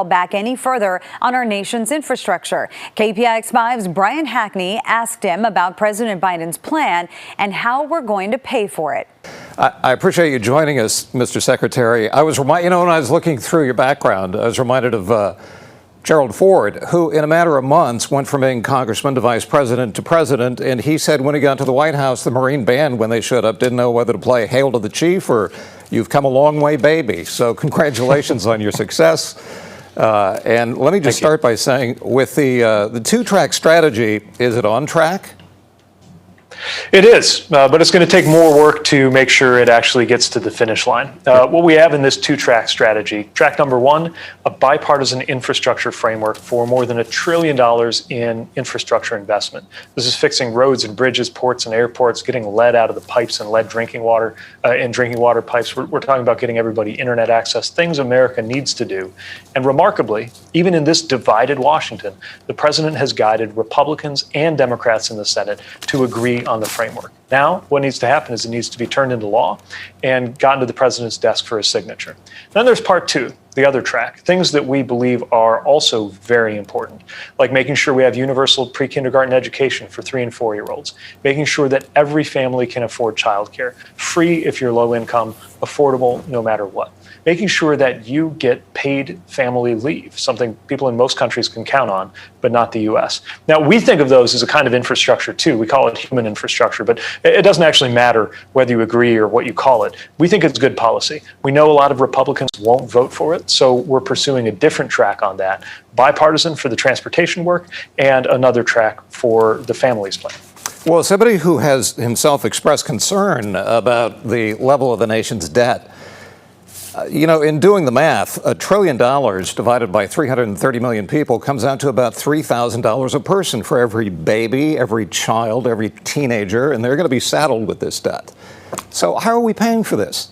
Back any further on our nation's infrastructure. KPIX 5's Brian Hackney asked him about President Biden's plan and how we're going to pay for it. I appreciate you joining us, Mr. Secretary. I was reminded, when I was looking through your background, I was reminded of Gerald Ford, who in a matter of months went from being congressman to vice president to president. And he said when he got to the White House, the Marine band, when they showed up, didn't know whether to play Hail to the Chief or You've Come a Long Way, Baby. So congratulations on your success. And let me just start by saying, with the TwoTrack strategy, is it on track? It is, but it's going to take more work to make sure it actually gets to the finish line. What we have in this two-track strategy, track number one, a bipartisan infrastructure framework for more than $1 trillion in infrastructure investment. This is fixing roads and bridges, ports and airports, getting lead out of the pipes and lead drinking water in drinking water pipes. We're talking about getting everybody internet access, things America needs to do. And remarkably, even in this divided Washington, the president has guided Republicans and Democrats in the Senate to agree on the framework. Now, what needs to happen is it needs to be turned into law and gotten to the president's desk for his signature. Then there's part two, the other track, things that we believe are also very important, like making sure we have universal pre-kindergarten education for 3- and 4-year-olds, making sure that every family can afford childcare, free if you're low income, affordable no matter what. Making sure that you get paid family leave, something people in most countries can count on, but not the U.S. Now, we think of those as a kind of infrastructure, too. We call it human infrastructure, but it doesn't actually matter whether you agree or what you call it. We think it's good policy. We know a lot of Republicans won't vote for it, so we're pursuing a different track on that, bipartisan for the transportation work and another track for the families plan. Well, somebody who has himself expressed concern about the level of the nation's debt, in doing the math, $1 trillion divided by 330 million people comes out to about $3,000 a person for every baby, every child, every teenager, and they're going to be saddled with this debt. So how are we paying for this?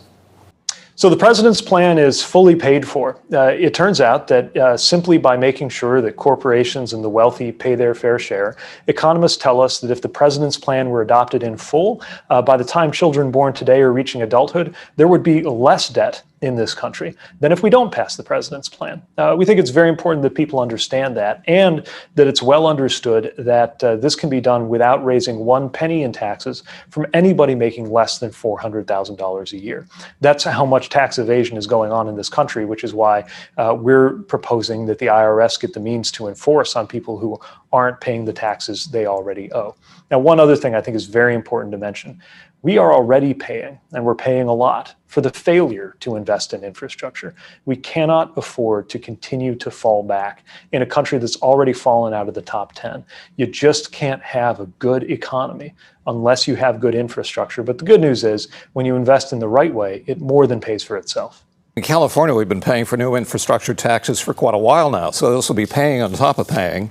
So the president's plan is fully paid for. It turns out that simply by making sure that corporations and the wealthy pay their fair share, economists tell us that if the president's plan were adopted in full, by the time children born today are reaching adulthood, there would be less debt in this country than if we don't pass the president's plan. We think it's very important that people understand that, and that it's well understood that this can be done without raising one penny in taxes from anybody making less than $400,000 a year. That's how much tax evasion is going on in this country, which is why we're proposing that the IRS get the means to enforce on people who aren't paying the taxes they already owe. Now, one other thing I think is very important to mention. We are already paying, and we're paying a lot, for the failure to invest in infrastructure. We cannot afford to continue to fall back in a country that's already fallen out of the top 10. You just can't have a good economy unless you have good infrastructure. But the good news is, when you invest in the right way, it more than pays for itself. In California, we've been paying for new infrastructure taxes for quite a while now, so this will be paying on top of paying.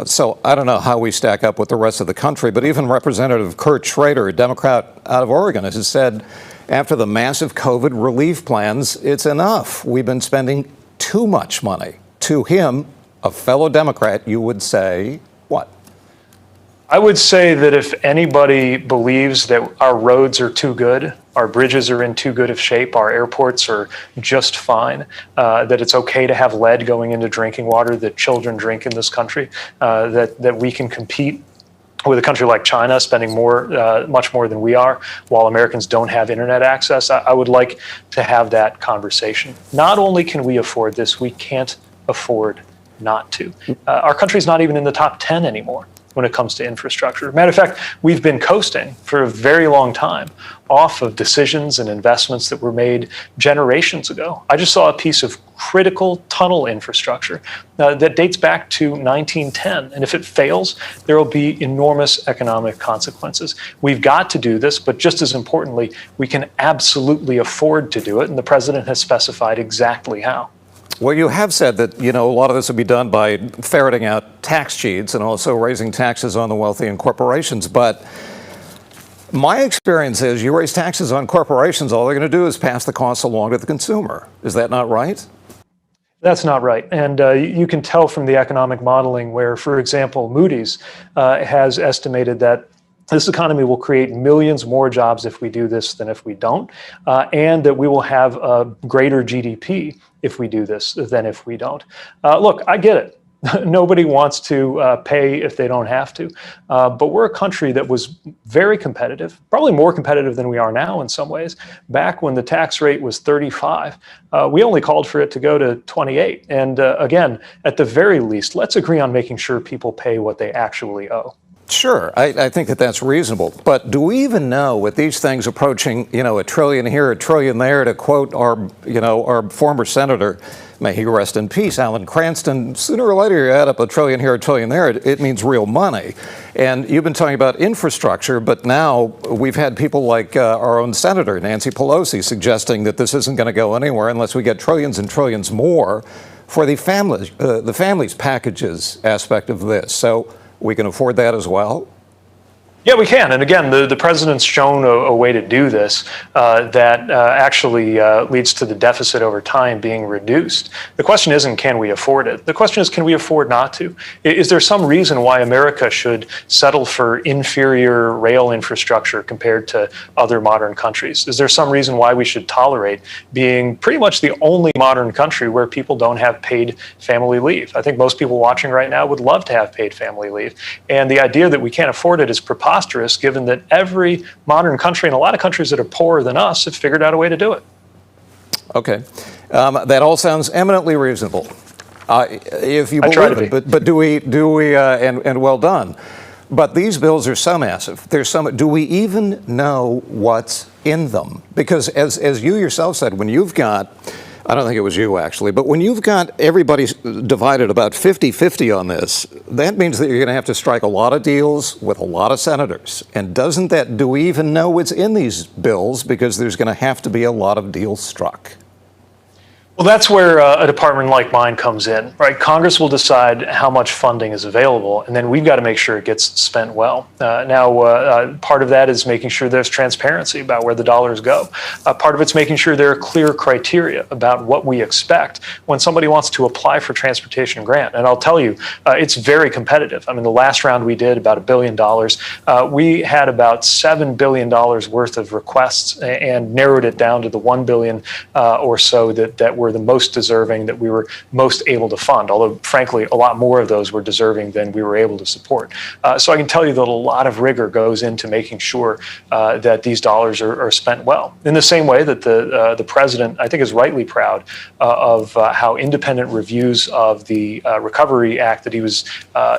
So I don't know how we stack up with the rest of the country, but even Representative Kurt Schrader, a Democrat out of Oregon, has said after the massive COVID relief plans, it's enough. We've been spending too much money. To him, a fellow Democrat, you would say what? I would say that if anybody believes that our roads are too good, our bridges are in too good of shape, our airports are just fine, that it's okay to have lead going into drinking water that children drink in this country, that we can compete with a country like China spending much more than we are, while Americans don't have internet access, I would like to have that conversation. Not only can we afford this, we can't afford not to. Our country's not even in the top 10 anymore when it comes to infrastructure. Matter of fact, we've been coasting for a very long time off of decisions and investments that were made generations ago. I just saw a piece of critical tunnel infrastructure that dates back to 1910. And if it fails, there will be enormous economic consequences. We've got to do this, but just as importantly, we can absolutely afford to do it. And the president has specified exactly how. Well, you have said that, a lot of this will be done by ferreting out tax cheats and also raising taxes on the wealthy and corporations. But my experience is you raise taxes on corporations, all they're going to do is pass the costs along to the consumer. Is that not right? That's not right. And you can tell from the economic modeling where, for example, Moody's has estimated that This economy will create millions more jobs if we do this than if we don't, and that we will have a greater GDP if we do this than if we don't. Look, I get it. Nobody wants to pay if they don't have to, but we're a country that was very competitive, probably more competitive than we are now in some ways. Back when the tax rate was 35, we only called for it to go to 28. And again, at the very least, let's agree on making sure people pay what they actually owe. Sure, I think that that's reasonable. But do we even know, with these things approaching, a trillion here, a trillion there, to quote our former senator, may he rest in peace, Alan Cranston, sooner or later you add up a trillion here, a trillion there, it means real money. And you've been talking about infrastructure, but now we've had people like our own senator, Nancy Pelosi, suggesting that this isn't going to go anywhere unless we get trillions and trillions more for the families packages aspect of this. So we can afford that as well? Yeah, we can. And again, the president's shown a way to do this that actually leads to the deficit over time being reduced. The question isn't, can we afford it? The question is, can we afford not to? Is there some reason why America should settle for inferior rail infrastructure compared to other modern countries? Is there some reason why we should tolerate being pretty much the only modern country where people don't have paid family leave? I think most people watching right now would love to have paid family leave. And the idea that we can't afford it is preposterous, given that every modern country and a lot of countries that are poorer than us have figured out a way to do it. Okay. That all sounds eminently reasonable, if you believe it. But do we, and well done. But these bills are so massive. Do we even know what's in them? Because as you yourself said, when you've got, I don't think it was you actually, but when you've got everybody divided about 50-50 on this, that means that you're going to have to strike a lot of deals with a lot of senators. And do we even know what's in these bills? Because there's going to have to be a lot of deals struck. Well, that's where a department like mine comes in, right? Congress will decide how much funding is available, and then we've got to make sure it gets spent well. Part of that is making sure there's transparency about where the dollars go. Part of it's making sure there are clear criteria about what we expect when somebody wants to apply for transportation grant. And I'll tell you, it's very competitive. I mean, the last round we did, about $1 billion, we had about $7 billion worth of requests and narrowed it down to the $1 billion or so that were the most deserving, that we were most able to fund, although frankly a lot more of those were deserving than we were able to support. So I can tell you that a lot of rigor goes into making sure that these dollars are spent well. In the same way that the president, I think, is rightly proud of how independent reviews of the Recovery Act that he was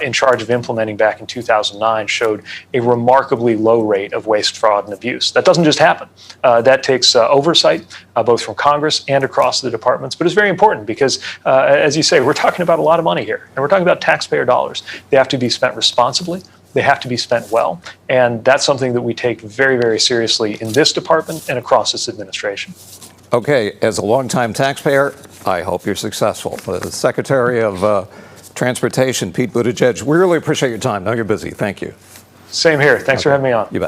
in charge of implementing back in 2009 showed a remarkably low rate of waste, fraud, and abuse. That doesn't just happen. That takes oversight, both from Congress and across the departments. But it's very important because, as you say, we're talking about a lot of money here, and we're talking about taxpayer dollars. They have to be spent responsibly. They have to be spent well. And that's something that we take very, very seriously in this department and across this administration. Okay, as a longtime taxpayer, I hope you're successful. The Secretary of Transportation, Pete Buttigieg, we really appreciate your time. I know you're busy. Thank you. Same here. Thanks for having me on. You bet.